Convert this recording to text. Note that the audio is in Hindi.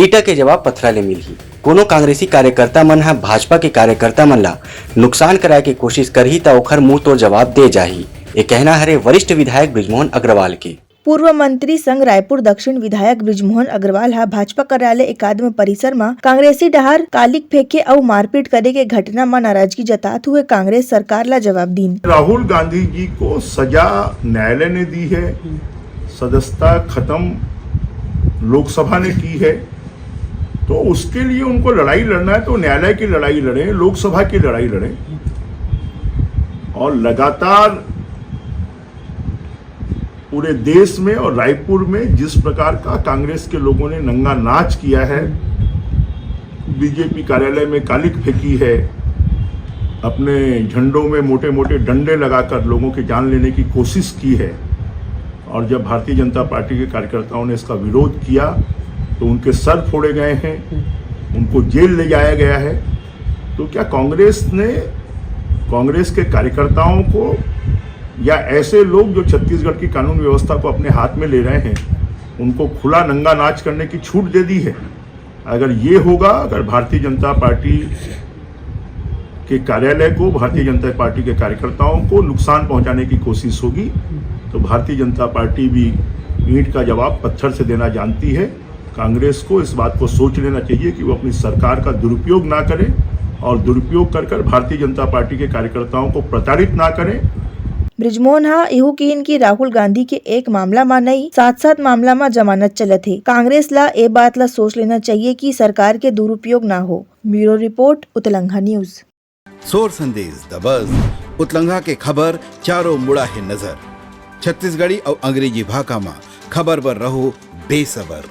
ईटा के जवाब पत्थरा ले मिलही। कोनो कांग्रेसी कार्यकर्ता मन ह भाजपा के कार्यकर्ता मन ला नुकसान कराए के कोशिश करही त ओखर मुंह तोड़ जवाब दे जाही। ये कहना हरे वरिष्ठ विधायक बृजमोहन अग्रवाल के। पूर्व मंत्री संघ रायपुर दक्षिण विधायक बृजमोहन अग्रवाल हा भाजपा कार्यालय एकात्म परिसर में कांग्रेसी डहार कालिक फेंके और मारपीट करे के घटना में नाराजगी जतात हुए कांग्रेस सरकार ला जवाब दीन। राहुल गांधी जी को सजा न्यायालय ने दी है, सदस्यता खत्म लोकसभा ने की है, तो उसके लिए उनको लड़ाई लड़ना है तो न्यायालय की लड़ाई लड़े, लोकसभा की लड़ाई लड़े। और लगातार पूरे देश में और रायपुर में जिस प्रकार का कांग्रेस के लोगों ने नंगा नाच किया है, बीजेपी कार्यालय में कालिक फेंकी है, अपने झंडों में मोटे मोटे डंडे लगाकर लोगों की जान लेने की कोशिश की है, और जब भारतीय जनता पार्टी के कार्यकर्ताओं ने इसका विरोध किया तो उनके सर फोड़े गए हैं, उनको जेल ले जाया गया है। तो क्या कांग्रेस ने कांग्रेस के कार्यकर्ताओं को या ऐसे लोग जो छत्तीसगढ़ की कानून व्यवस्था को अपने हाथ में ले रहे हैं, उनको खुला नंगा नाच करने की छूट दे दी है? अगर ये होगा, अगर भारतीय जनता पार्टी के कार्यालय को, भारतीय जनता पार्टी के कार्यकर्ताओं को नुकसान पहुंचाने की कोशिश होगी, तो भारतीय जनता पार्टी भी ईंट का जवाब पत्थर से देना जानती है। कांग्रेस को इस बात को सोच लेना चाहिए कि वो अपनी सरकार का दुरुपयोग ना करे और दुरुपयोग कर भारतीय जनता पार्टी के कार्यकर्ताओं को प्रताड़ित ना करें। बृजमोहन हा इहू कीन की राहुल गांधी के एक मामला में नहीं, 7 मामला में जमानत चलत है। कांग्रेस ला ए बात ला सोच लेना चाहिए कि सरकार के दुरुपयोग ना हो। ब्यूरो रिपोर्ट, उतलंघा न्यूज। सोर संदेश द बज़ उतलंघा के खबर चारों मुड़ा है नजर। छत्तीसगढ़ी और अंग्रेजी भाषा में खबर पर रहो बेसबर।